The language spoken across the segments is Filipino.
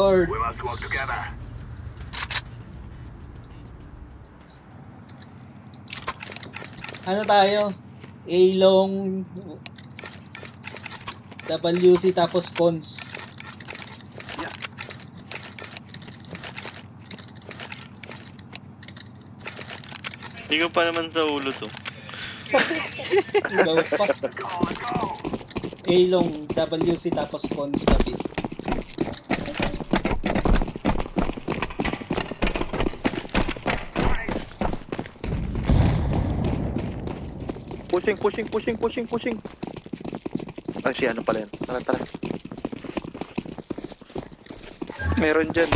Lord. We must work together. Ano tayo? A-long WC tapos cons. Hindi ko pa naman sa ulo to. Ikaw pa. A-long WC tapos cons kapit. Pushing. Ay, si ano pala yan. Tara. Meron dyan.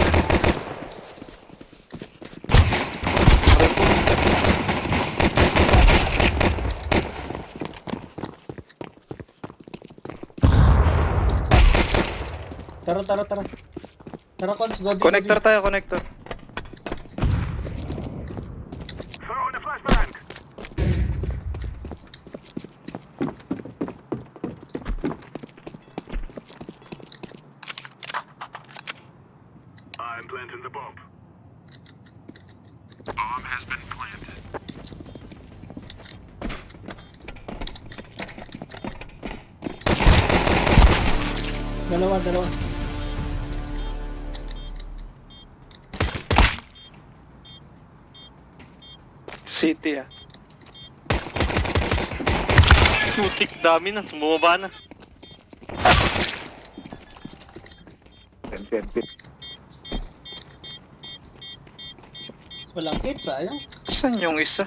Tara. Tara cons, go. Connector tayo, connector. Throw in the flashbang. I'm planting the bomb. Bomb has been planted. Dalawa. City ah. Putik, dami na. Bumaba na. Walang hit, sayang. Saan yung isa?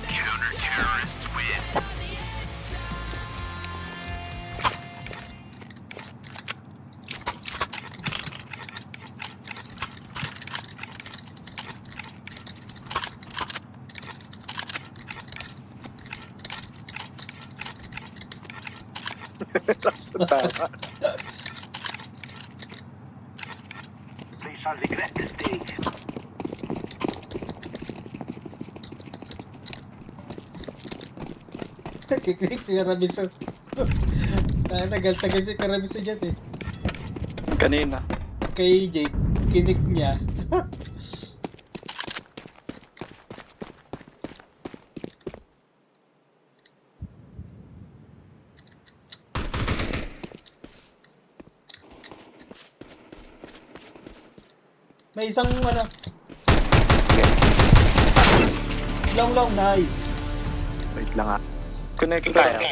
Counter-terrorists win. Tama. Please don't regret this day. Kiklik si Karabiso. Tagal si Karabiso dyan eh. Kanina. Kay Jake, kinik niya. May isang ano. Long, nice. Wait lang ah. Connector. Tayo.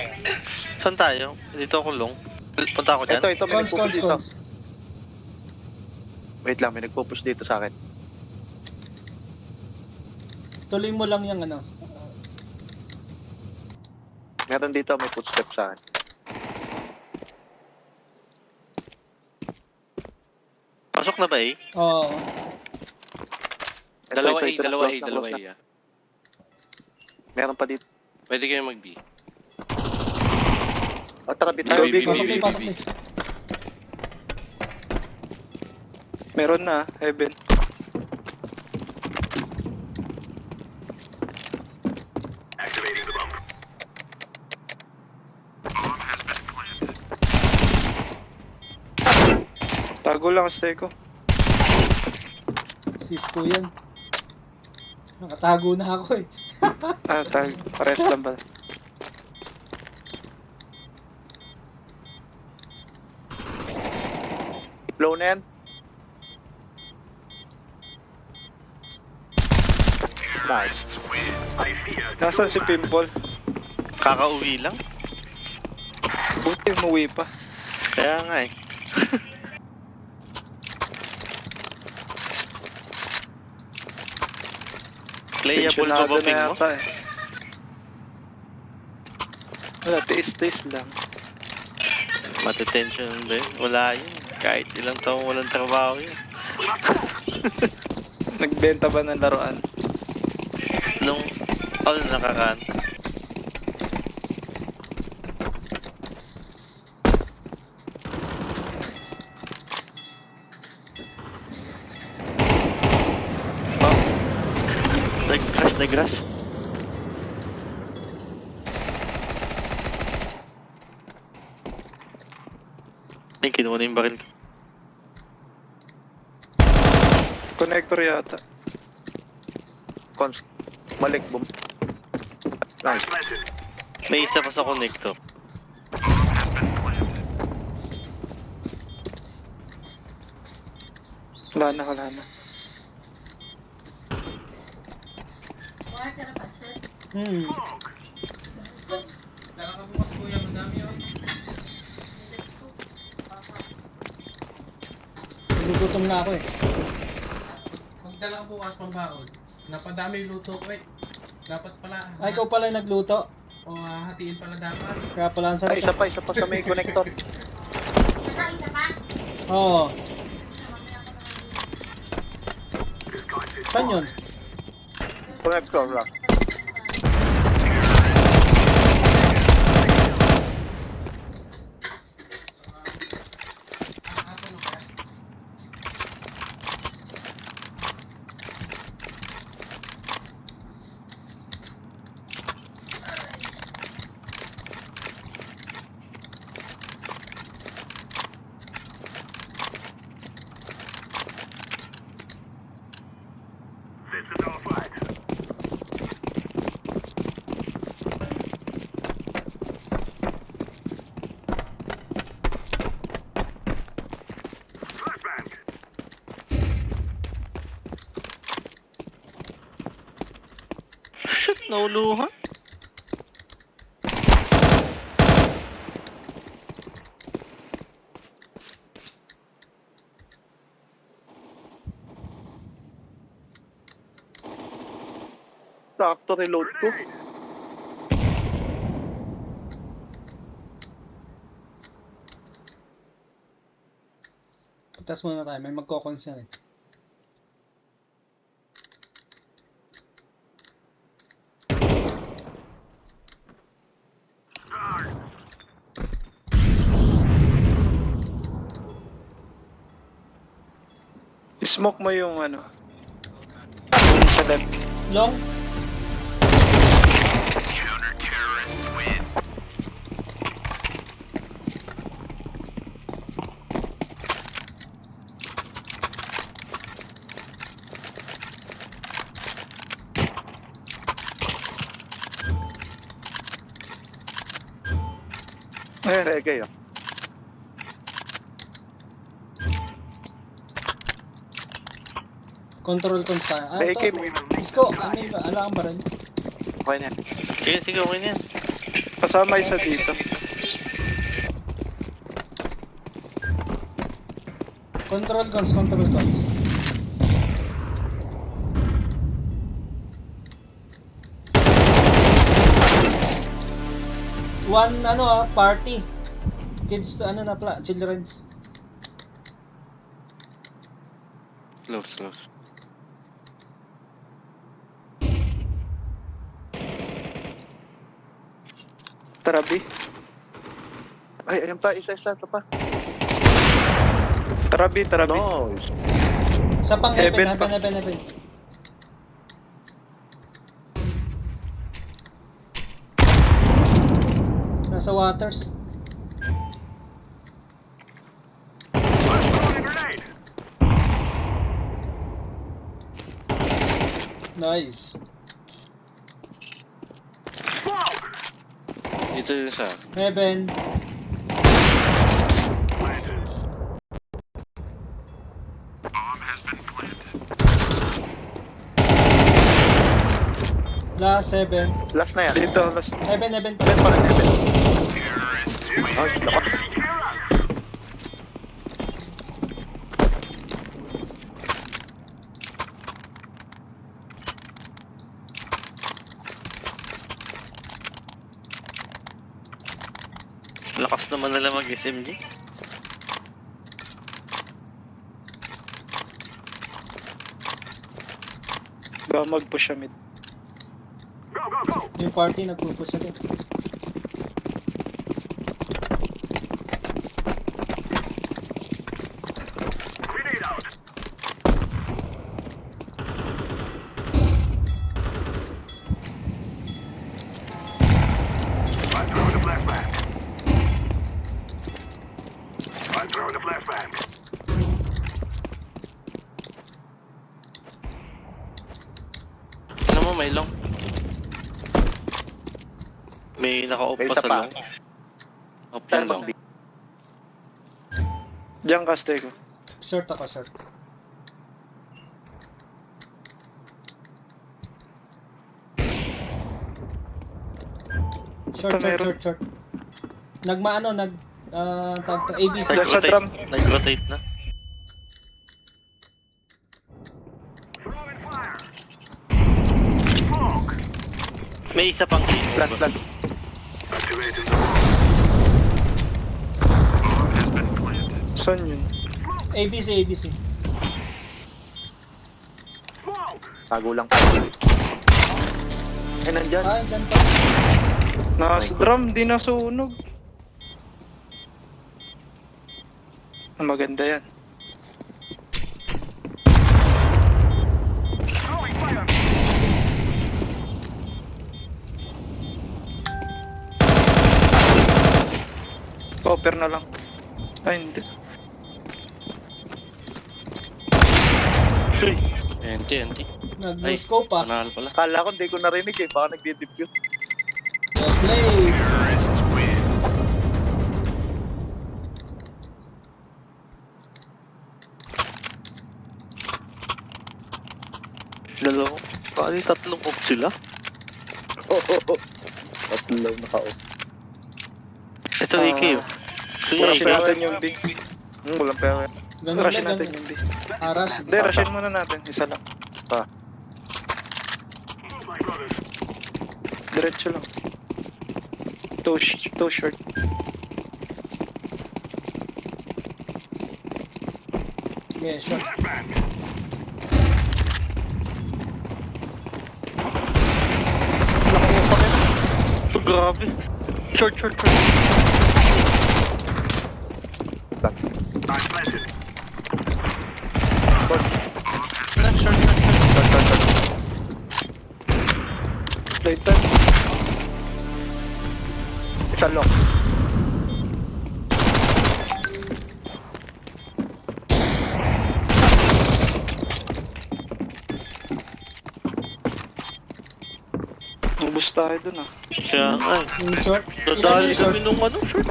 Saan tayo? Dito ako long. Punta ako dyan. Ito, may nagpupush dito. Cons. Wait lang, may nagpupush dito sa akin. Tuloy mo lang yung ano. Meron dito, may footstep sa akin. Pasok na ba eh? Oo. Dalawa A, Ito, dalawa A, close na, dalawa close na. A. Meron pa dito. Pwede kayo mag-B. O, tara, bit. B, Pasok B, na, B, pasok B. na. Meron na, heaven. Activating the bomb. Bomb has been planted. Tago lang, stay ko. Cisco yan. Nakatago na ako eh. Pares lang ba? Blow na yan. Terrorists win. I fear. Nasaan si Pimple? Kakauwi lang? Buti umuwi pa. Kaya nga eh. Playable ba ba Pensionado na ping mo? yata eh. Wala, tiis-tiis lang. Matatension ba yun? Wala yun. Kahit ilang taong walang trabaho yun. Nagbenta ba ng laruan? Nung all nakakaan. Oh. Nag-crash. Ay, kinuha na yung baril ko. Connector yata. Cons. Balik, boom. Nice. Planted. May isa pa sa connector. Has been planted. Wala na, wala na. Hmm. Nagugutom na ako eh. Magdala ka bukas pang baon. Napadami yung luto ko eh. Dapat pala. Ay, ikaw pala yung nagluto. O hatiin pala dapat. Kaya pala ang Ay, sarap. isa pa sa may connector. Oo. Saan yun? Connector lang. This is our flag. Flashbang. Shit, nauluhan. Sakto reload ko. Tapos muna tayo. May magkokonsyan eh. Smoke mo yung ano. Sa left. Long? Counter-terrorists win. Ay, reggae yun. Control cons tayo. Ah, May ito. AK. Isko, ala kang baril. Okay na. Sige, sige, okay na yan. Kasama isa dito. Control cons, control cons. One, party. Kids, children's. Close. Tarabi. Ay, ayun pa, isa pa. Tarabi. Nice. Sa pang Heaven heaven. pa. Nasa waters. Let's throw a grenade. Nice. Smoke. Dito yung isa. Heaven. Planted. Bomb has been planted. Last heaven. Last na yan. Dito, last. Heaven. Heaven pa rin, heaven. Terrorists win. Nice, lakas. Lakas naman nila mag-SMG. Ba mag-push siya mid. Go, go, go. Yung party nagpupush siya din. Grenade out. I'm throwing a flashbang. I'm throwing the flashbang. Ano mo, may long? May nakaupo May pa isa sa pa. long. Saan bang B? Diyan ka, Stego. Short ako, short. Short, Ito meron. short. Nagmaano, tawag to, ABC. Diyan sa drum. Nag-rotate na. Throwing fire. Smoke. May isa pang Plant, plant. Activating the bomb. Bomb has been planted. Saan yun? ABC. Smoke. Tago lang. Eh, nandyan. Ah, dyan pa. Nasa drum, di nasunog. Maganda yan. Throwing fire. Copper na lang. Ay, hindi. NT. Nag-scope pa. Panalo pala. Kala ko hindi ko narinig eh. Baka nagdi-debut. Well played. Terrorists win. Dalawa. Kali tatlong off sila. Tatlo naka-off. Ito AK oh. Rushin Sunyo natin yung B. Walang pera. Ganun Rushin lang, natin ganun. yung B. Aras. Hindi, rushin muna natin. Isa lang. Move, my brothers. Diretso lang. Too short. Okay, short. Flashbang. Oh, grabe. Short. I'm planted. Play time. Isa long. Ubus tayo dun ah. Kaya nga. Yung short. Nadali Ilan yung kami nung ano, short.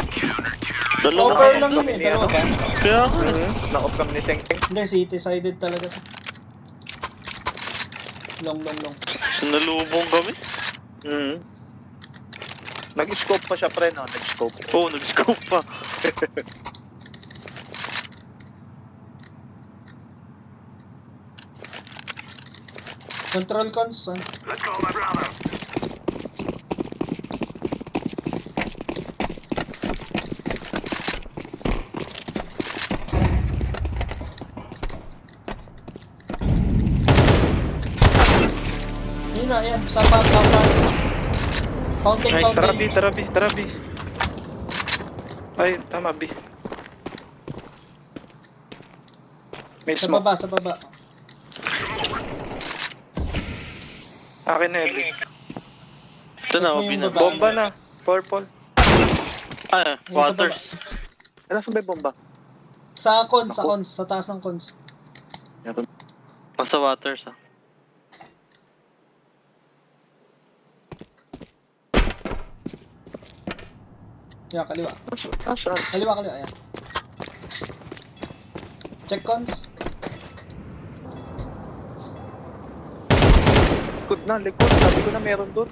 Dalawa. Over lang yun eh, dalawa ba? Kaya nga. Na-off kami ni Seng Seng. Hindi, city-sided talaga. Long. Sinalubong kami. Nag-scope pa siya, pre, no? Nag-scope. Oo, nag-scope pa. Control cons. Ah. Let's go, my brother. Yun na, yan. Sapa. Fountain. Tara B. Ay, tama B. May Sa smoke. baba. Akin na heavy. Ito na, Yung obi na. baba. Bomba na. Purple. Ah, Yung sa waters. Ano sa may bomba? Sa cons. Sa taas ng cons. Nasa waters ah. Yeah, kaliwa. Saan? Kaliwa, ayan. Check cons. Likod. Sabi ko na meron doon.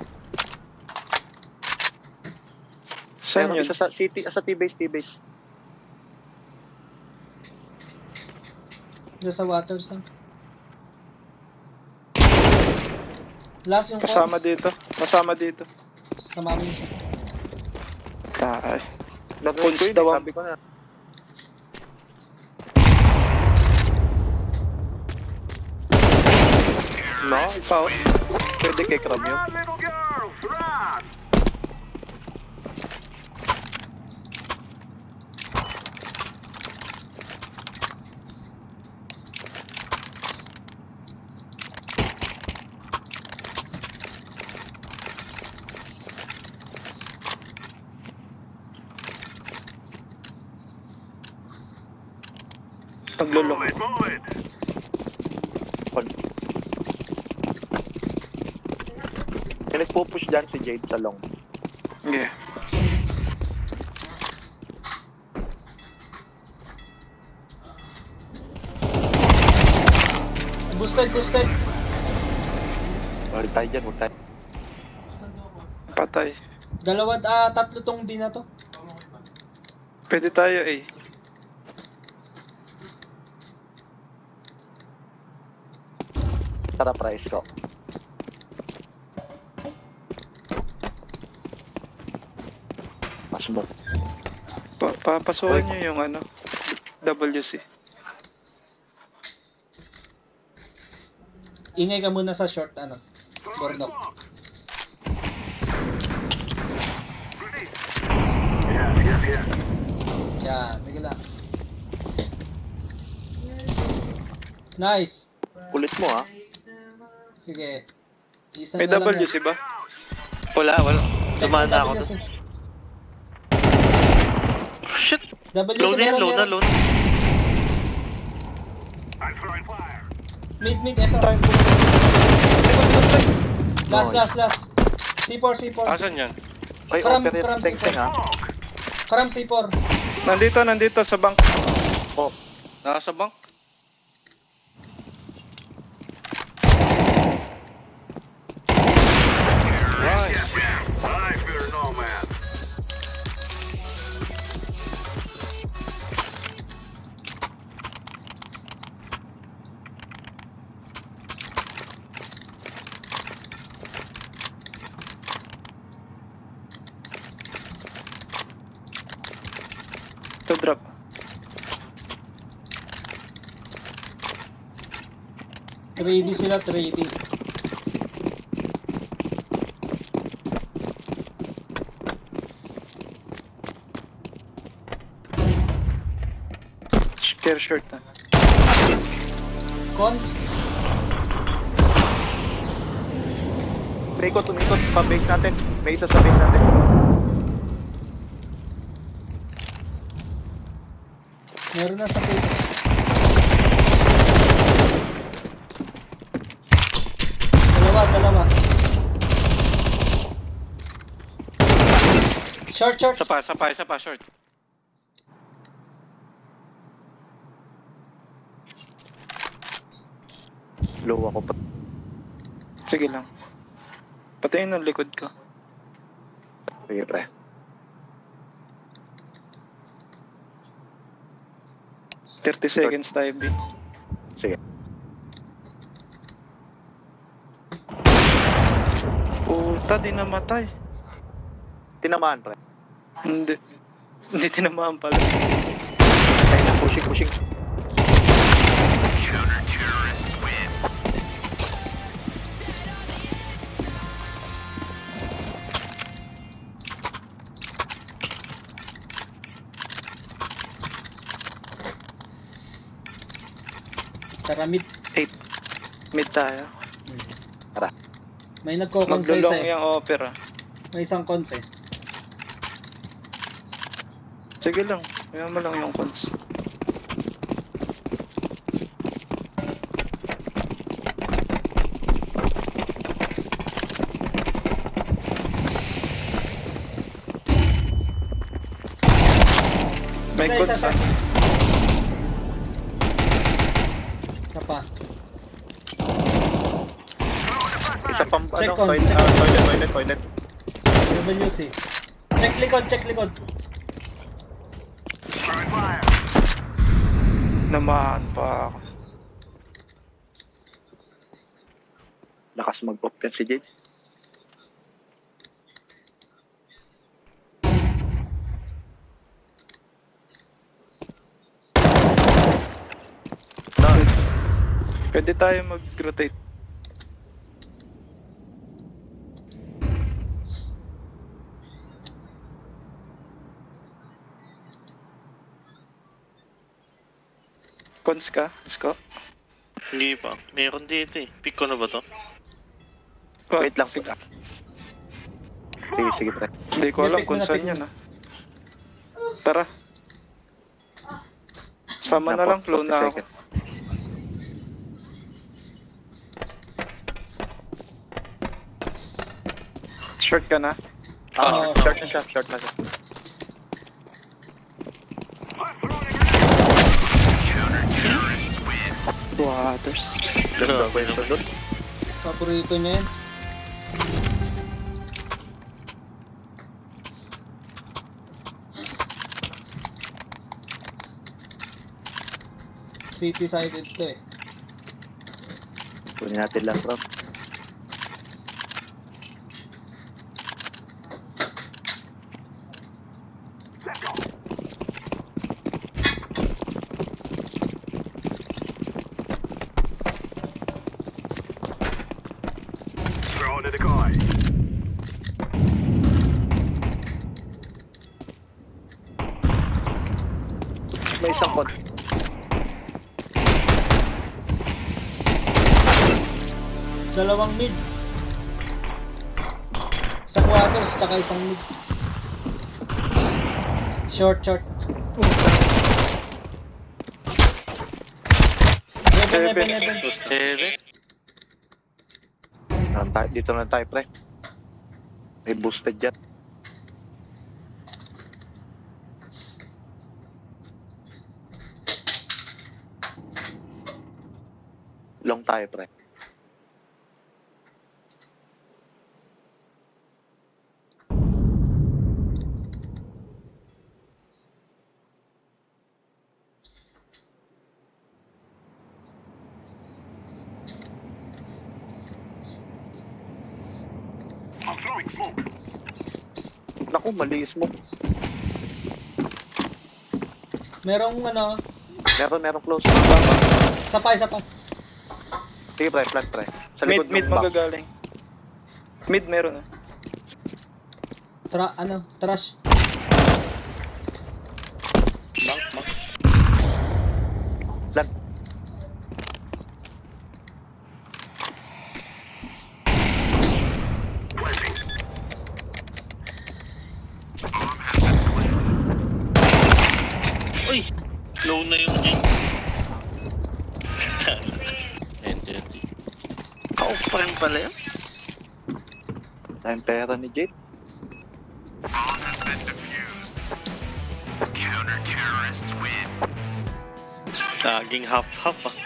Saan Meron yun? isa sa city, sa T-base. Diyan sa waters lang. Last yung Kasama cons. dito. Sama mo siya. Ay. Narinig Pulse ko yun, daw ang- sabi ko na. No, ikaw. Pwede kay Crab yun. Run, little girls, run. Naglulong. Move it, move it. May nagpo-push dyan si Jade sa long. Yeah. Boosted, boosted. Huwag tayo dyan, huwag tayo. Patay. Tatlo tong B na to. Pwede tayo eh. Tara, price ko. Mas mo. Papasukin nyo yung ano, WC. Ingay ka muna sa short, ano. Bordok. Yeah. Yan, sige lang. Nice. Kulit mo ha. Sige. Isa May na lang WC ba? Wala. Check Dumaan mo na ako WC. doon. Shit! WC Load na yan, meron, load na, meron. load. I'm throwing fire. Mid, eto. Last. C4. Asan yan? Ay, Karam, operate karam, teng-teng ha. Karam C4. Nandito sa bank. Oh, Nasa bank? I fear no man. To drop. Ready sila, ready. Scare short na. Cons. umikot pa base natin. May isa sa base natin. Meron na sa face. Dalawa. Short. Isa pa, short. Low ako pa. Sige lang. Patayin ang likod ko. Sige, pre. $30 seconds tayo, B. Sige. Puta, di namatay. Tinamaan, pre. Hindi. Hindi tinamaan pala. Ay, pushing. Tara mid. 8. Mid tayo. May nagko-cons sa isa Maglulong eh. yung opera. May isang cons eh. Sige lang. Kaya mo lang yung cons. May Isa, cons isa. ah. Isa pa. Isa pang, Check ano, cons, toilet. WC. Check likod. Throwing fire. Namaan pa ako. Lakas mag-pop yan si Jade. Pwede tayo mag-rotate. Cons ka? Isko? Hindi pa. Meron dito eh. Pick ko na ba to? Wait lang. Sige. Sige, pre. Hindi ko alam Pick mo kung na, saan pick mo yan ah. Tara. Sama na lang, clone na ako. Short ka na? Ah, Short na siya, short na siya. Two others. Ganda ba yung sunod? paborito niya yan. City sided to eh. Kunin natin last round. Throw into the decoy. May isang kon. Dalawang mid. Isang waters, tsaka isang mid. Short. Heaven. Heaven. Dito na tayo, pre. May boosted dyan. Long tayo, pre. I'm throwing smoke. Naku, mali smoke. Merong Meron close. isa pa. Sige, pre, plant, pre. Sa Mid, likod mid ng box. magagaling. Mid meron ah. Trash. Plant. Uy! Low na yung game. Ente. Ako pa rin pala yun. Tayong pera ni Jade. Laging half-half ah.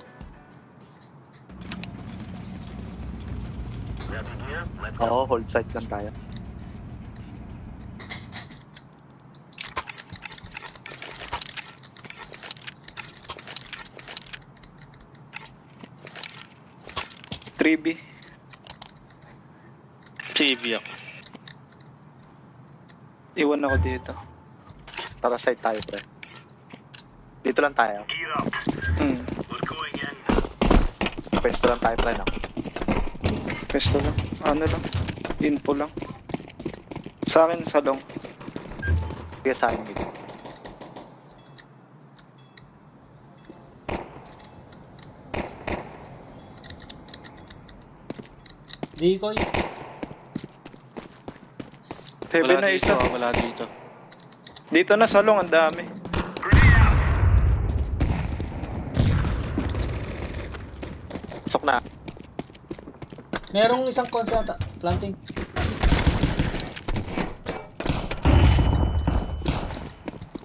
Oo, hold side lang tayo. Tribi. TV ako. Iwan ako dito. Tara side tayo, pre. Dito lang tayo. Gear up. Hmm. We're going in. Pwesto lang tayo, pre, no? Pesto lang. Ano lang. Info lang. Sa akin, salong. Sige sa akin dito. Decoy. Heavy Wala na dito, isa. wala dito. Dito na salong, ang dami. Pasok na. Merong isang konsata. Planting.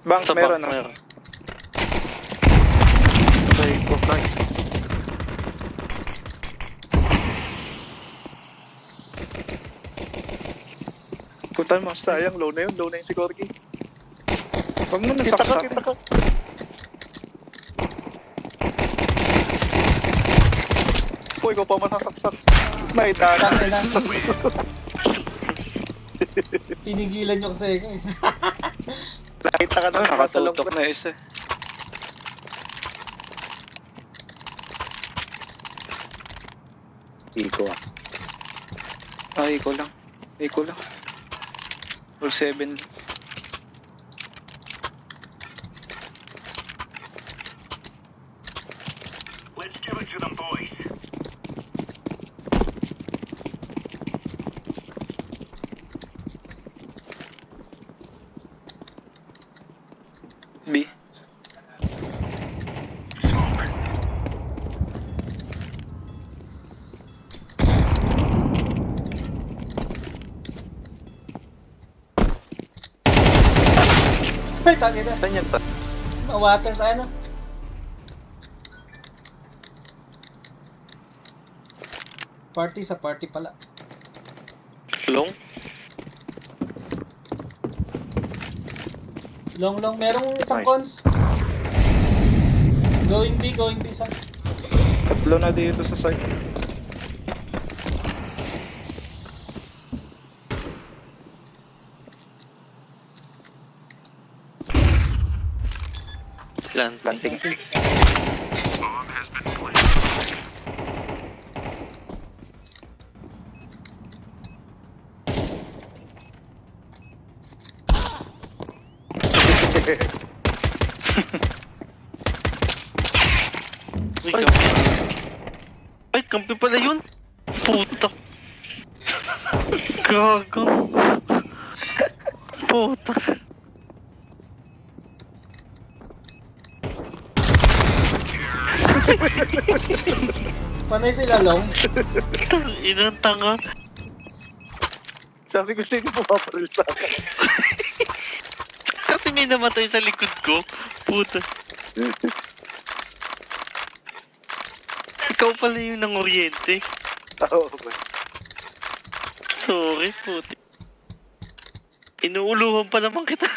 Bank, Sa meron back, ah. meron. Okay, go, nice. Kutan mo, sayang. Low na yun si Corky. Huwag mo Kita ka, nasaksakin. kita ka. Uy, ikaw pa masasaksak. May dana. Pinigilan nyo kasi ako eh. Nakita ka na. Ah, nakasalong nakatutok ka. na isa. Iko ah. Ay, iko lang. Iko lang. Full 7. Let's give it to them, boys. B. Ay, tangin na. Saan yan to? Water sa ano? Party sa party pala. Long? Long. Merong isang Nice. cons. Going B sa. Tatlo na dito sa site. Planting. Planting. Bomb has been planted. Uy, kampi. Ay, kampi pala yun. Puta. Gago. Puta. Panay sila long. Inang tanga. Sabi ko sa'yo, pumaparil sa akin. Kasi may namatay sa likod ko. Puta. Ikaw pala yung nang-oriente. Oo, man. Sorry, puti. Inuuluhan pa naman kita.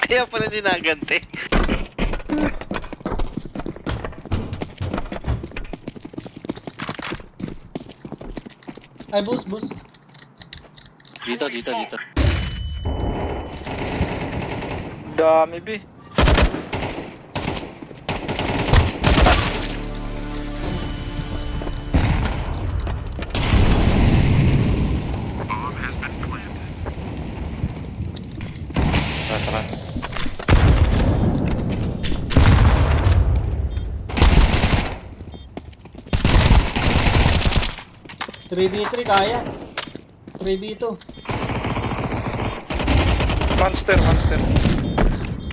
Kaya pala dinagante. Ay, boost. Dito. Dami, B. Bomb has been planted. Tara. 3v3 kaya. 3v2. Monster.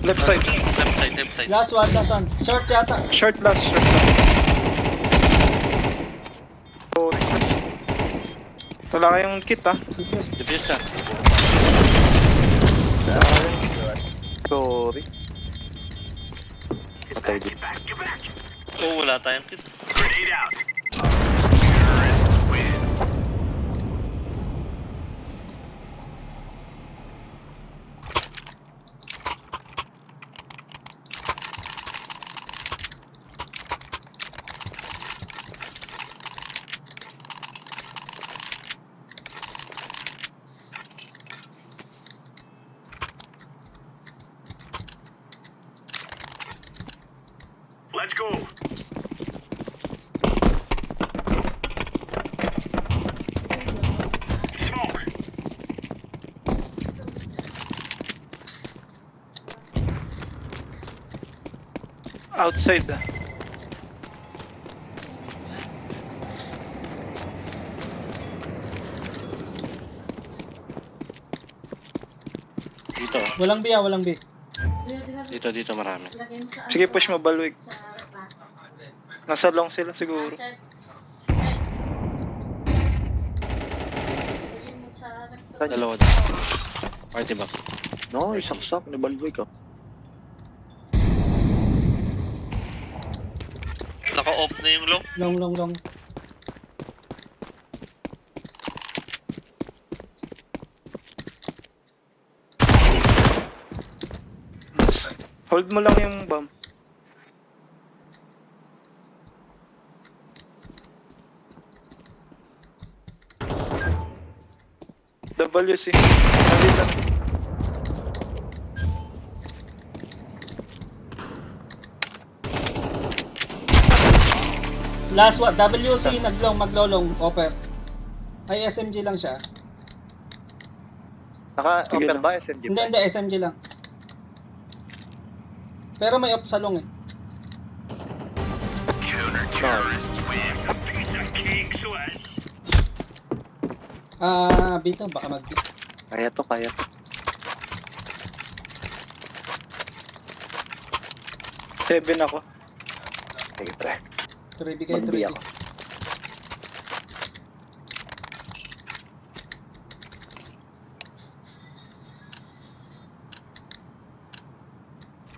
Left side. Left side. Last one. Short yata. Short last. Oh, wala kayong kit ah. Defuse. Defuse na. Sorry. Patay din. Back to back. Oh, wala tayong kit. Grenade out. Terrorists win. Let's go. Smoke. Outside ah. Dito. Walang B. Dito marami. Sige, push mo, Balwig. Nasa long sila siguro. Dalawa dito. Party back. No, isaksak. Nabalboy ka. Naka-off na yung long. Long. Hold mo lang yung bomb. WC. Nandito na. Last one. WC maglolong. Offer. Ay, SMG lang siya. Naka-open lang. ba SMG? Hindi, SMG lang. Pero may off sa long eh. Counter-terrorists win. A piece of cake, Swash. Bito, baka mag... Kaya to. 7 ako. Sige, pre. 3B kayo, Mag-B 3B. ako.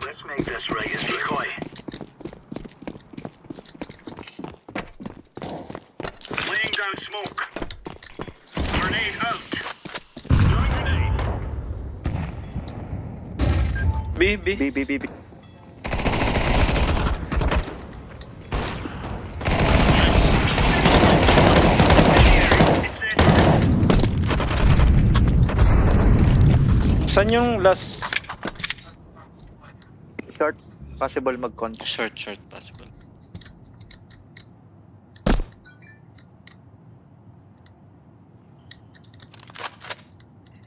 Let's make this ray a decoy. Laying down smoke. Grenade out. Throwing grenade. B, B. B, B, B, B. Saan yung last? Short. Possible mag-con. Short, possible.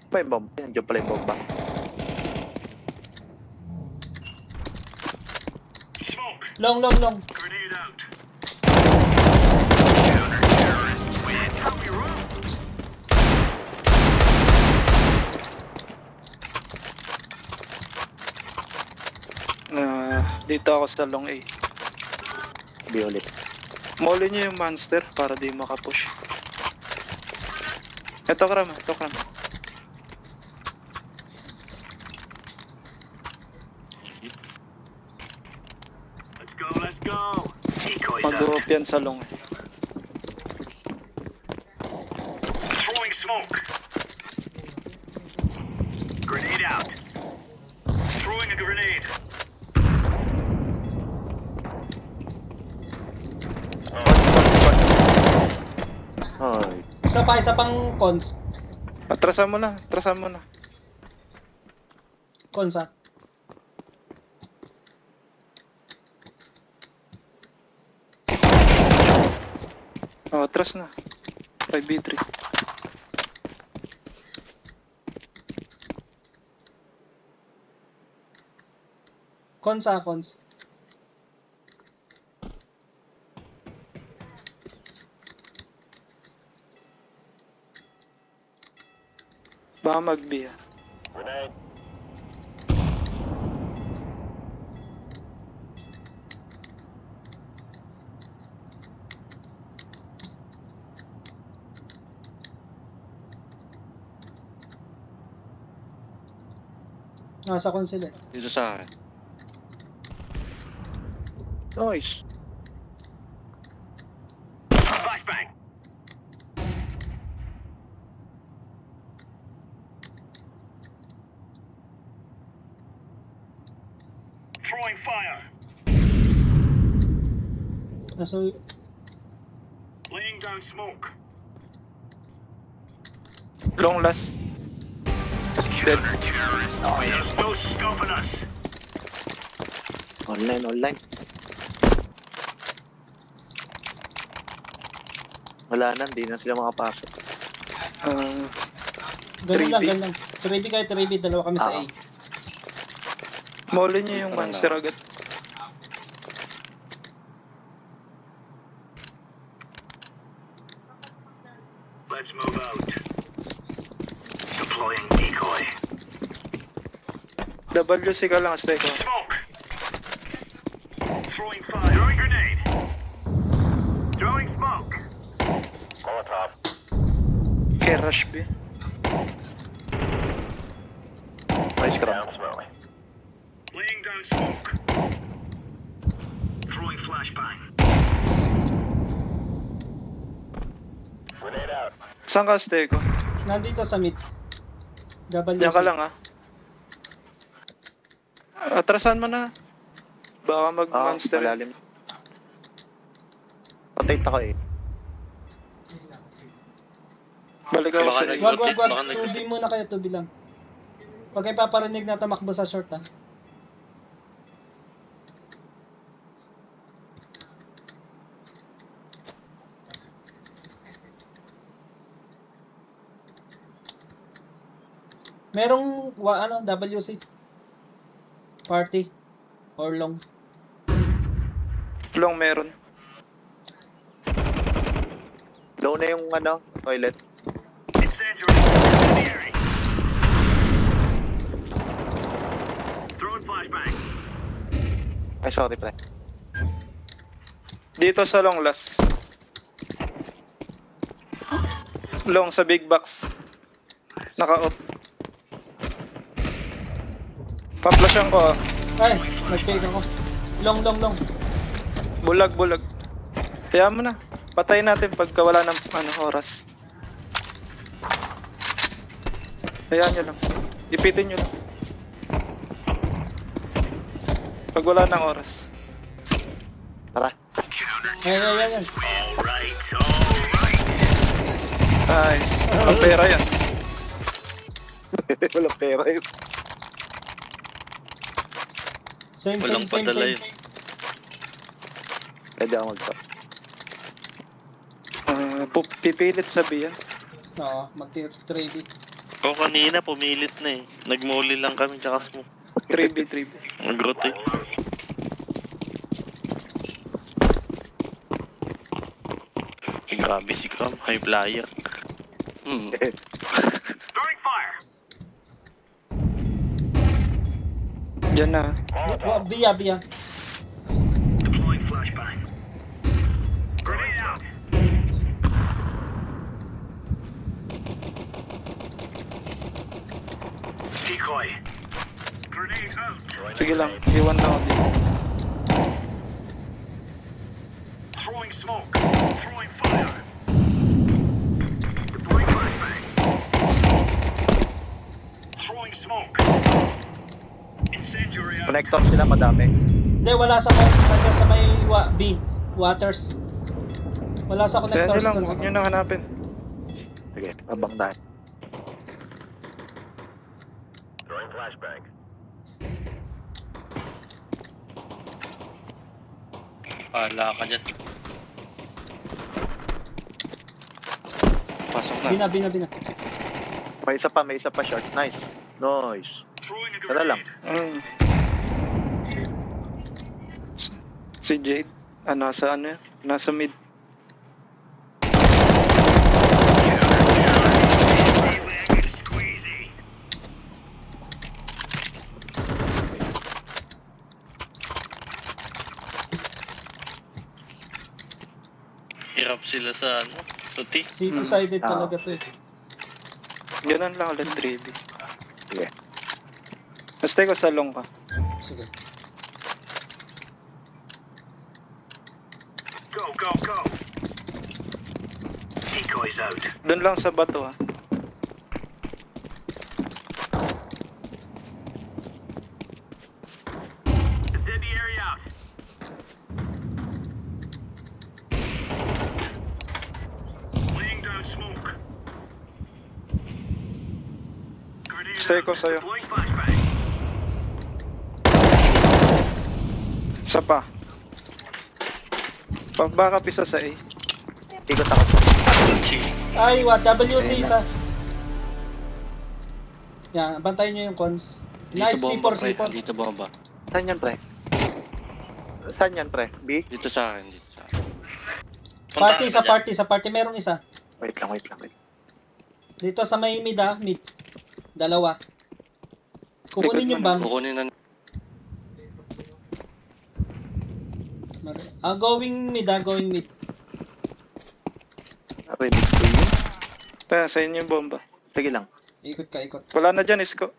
May bomb. Nandiyan pala yung bomba. Smoke. Long. Grenade out. Counter-terrorists win. How we roll? Dito ako sa long A. B ulit. Maulit niyo yung monster para di makapush. Ito kram. Let's go. Decoys out. Mag-drop yan sa long. Throwing smoke. Grenade out. Throwing a grenade. Ay. Isa pang cons. Atrasan mo na. Cons ah. Oh, atras na. 5v3. Cons. Baka mag-B ah. Nasa cons sila. Dito sa akin. Nice. Flashbang. Throwing fire. Nasa Laying down smoke. Long last. Dead. Counter-terrorists win. There's no stopping us. Online. Wala na, hindi na sila makapasok. ganun 3B. lang. 3B kayo, 3B. Dalawa kami sa A. Maulit niyo yung monster agad. Let's move out. Deploying decoy. WC ka lang, Steko. Smoke. Throwing fire. Throwing grenade. Throwing smoke. Molotov. Kay Rush B. Nice cram. smoke. Laying down smoke. Throwing flashbang. Grenade out. Saan ka, Steko? Nandito sa mid. WC. Diyan ka lang ah. Atrasan mo na. Baka mag-monster. Malalim. Patay ako eh. Balik ako Baka sa nag- Wag. Baka nag- 2B muna kayo, 2B lang. Huwag kayo paparinig na tamakbo sa short ah. Merong WC party or long. long meron. Low na yung toilet. Incendiary. Throwing flashbang. Ay, sorry pre. Dito sa long last. Long sa big box. Naka-off. Pa-flashan ko ah. Ay, nag-fake ako. Long. Bulag. Kaya mo na. Patayin natin pagka wala ng oras. Hayaan nyo lang. Ipitin nyo lang. Pag wala ng oras. Tara. Ayan. Alright, alright. Nice. Ang pera yan. Walang pera yun. Same. Walang padala yun. Pwede ako mag-top. Pipilit sabi yan. Oo, mag-3B. O kanina, pumilit na eh. Nagmuli lang kami tsaka smoke. 3B. Mag-rotate. Grabe si Cam, high flyer. Throwing fire. Diyan na. Biya. Deploying flashbang. Grenade out. Decoy. Grenade out. Sige lang. Iwan na ako dito. Throwing smoke. Throwing fire. Deploying flashbang. Throwing smoke. Incendiary out. Connector sila madami. Hindi, wala sa may B. Waters. Wala sa Kaya nyo connectors. lang. Huwag nyo na hanapin. Sige, abang na. Throwing flashbang. Pala ka dyan. Pasok na. Bina. May isa pa short. Nice. Nice. Throwing a Tara lang. grenade. Si Jade. Nasa yan? Nasa mid. Squeezy. Hirap sila sa sa T. Two-sided talaga to eh. Ganun lang ulit 3B. Sige. Basta ko sa long ka. Sige. Go. Decoys out. Doon lang sa bato ha. Dead the area out. Laying down smoke. Grenade Stay out. ko sa'yo. Deploying flashbang. Isa pa. Backup isa sa A. Ikot ako. Ay, what? WC isa. Yan, bantayin nyo yung cons. Dito Nice, bomba, C4. pre. Dito bomba. Saan yan, pre? B? Dito sa akin. Party sa party. Merong isa. Wait lang. Dito sa may mid ah, mid. Dalawa. Kukunin yung bombs. Kukunin na. Going mid. Ready to you? Tara, sa inyo yung bomba. Sige lang. Ikot ka. Wala na dyan, Isko.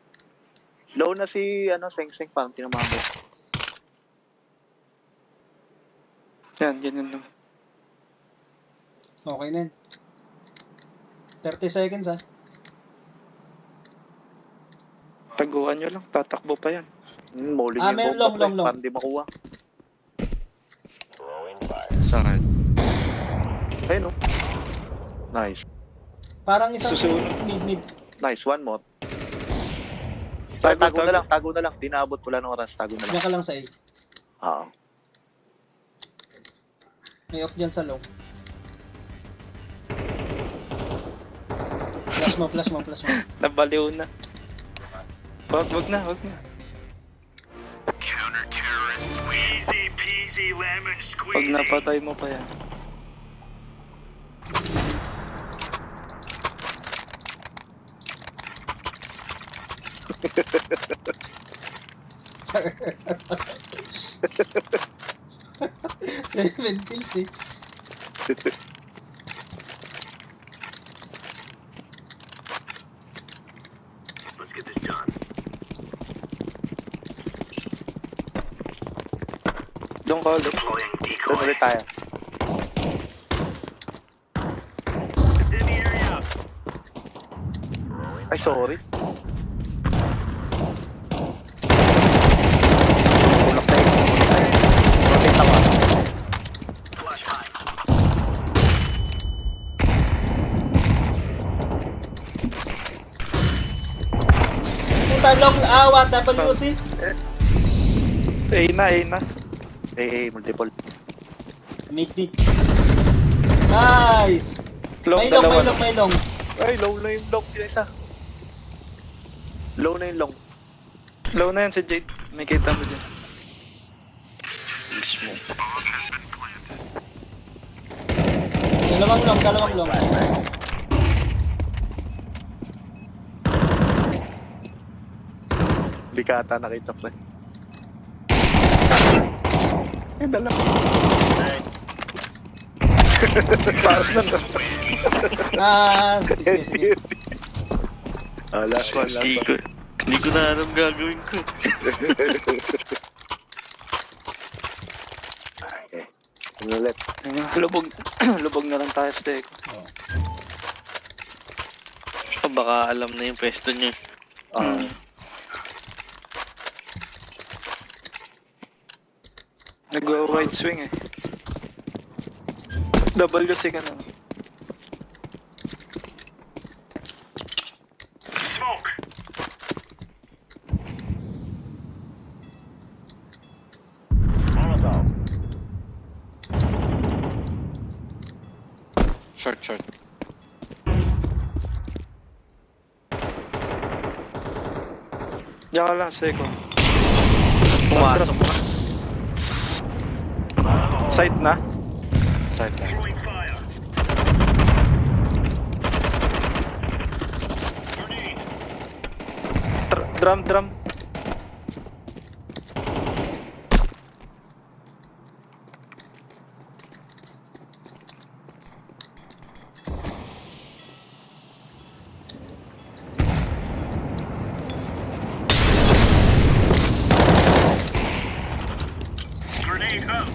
Low na si, Seng pang tinamahan mo. Yan, ganyan lang. Okay na yun. 30 seconds ah. Taguan nyo lang, tatakbo pa yan. Mauling Ah, yung may bomba, long. Para di makuha. Sa akin. Ayun, no? Nice. Parang isang Susunod. mid. Nice, one more. Tago. Tago na lang. Di naabot, wala ng oras. Tago na lang. Diyan ka lang sa A. Oo. May off dyan sa low. Flash mo. Nabaliw na. Wag na. Counter-terrorists. Easy peasy lemon Pag squeezy. napatay mo pa yan. Seven kills eh. Let's get this done. Doon ka ulit. Deploying Doon decoy. ulit tayo. In the area. Ay, sorry. Tulak tayo. Rotate ako. Flashbang. Puta, long awat, WC. A na. Multiple. Meet. Nice! Long, May long, dalawa may na. long, may long. Ay, low na yung long. Yung isa. Low na yung long. Low na yan si Jade. May kita mo dyan. Mismo. Dalawang long. Hindi ka ata nakita pa. Eh, dalawa. Taas na to. Sige. Last one. Hindi ko na alam gagawin ko. Okay. Ano ulit? Lubog na lang tayo sa Deco. Baka alam na yung pwesto niya. Nag-wide swing eh. WC ka na. Smoke. Short. Diyan ka lang, Seco. Pumasok na. Side na. Side lang. Throwing fire. Grenade. Drum. Grenade out.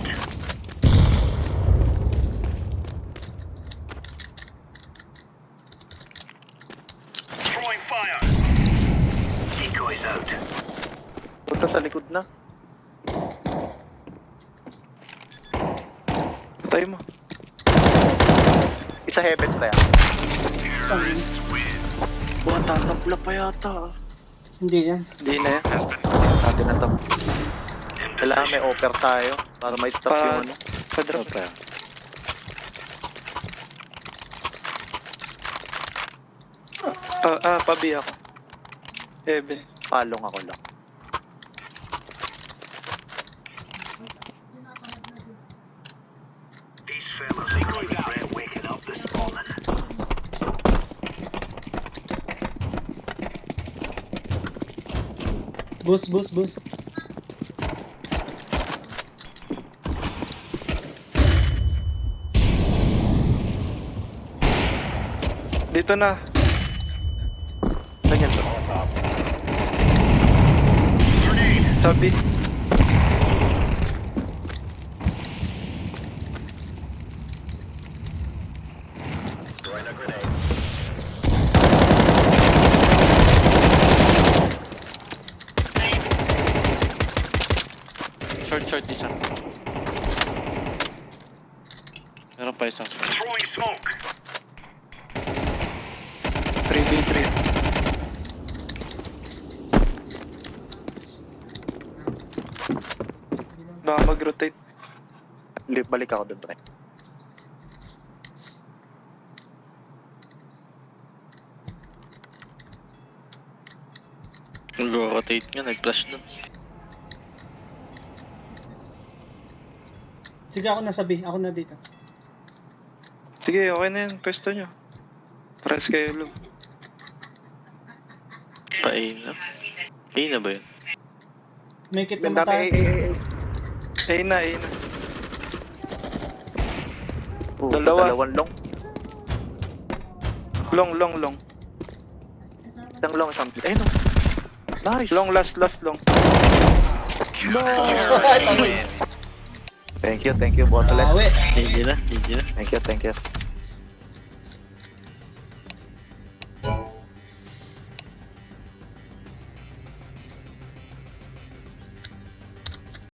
Throwing fire. Decoys out. Punta sa likod na. Patay mo. Isa heaven tayo. Terrorists win. Buwan, tatapla pa yata. Hindi yan. Hindi na yan. Natin na to. In Kailangan may position. offer tayo para may stop yung ano. Pa-drop. Okay. Pabi ako. Heaven. Palong ako lang. These fellas ain't gonna regret waking up this morning. Boost. Dito na. Ganyan to. Grenade. Sabi. Throwing a grenade. Short isa. Meron pa isang short. Throwing smoke. 3v3. Baka mag-rotate. Balik ako doon, pre. Nag-rotate nga, nag-flash doon. Sige, ako na sabi. Ako na dito. Sige, okay na yan. Pwesto nyo. Press kayo lo. Pa-A na. A na ba yun? Make it na Ganda mataas. Ayun na. Dalawa. Dalawa. Dalawang long. Long. Isang long, isang ayun o. Nice. Long, last long. Terrorists win. Thank you, boss ulit. Awi. GG na, GG na. Thank you.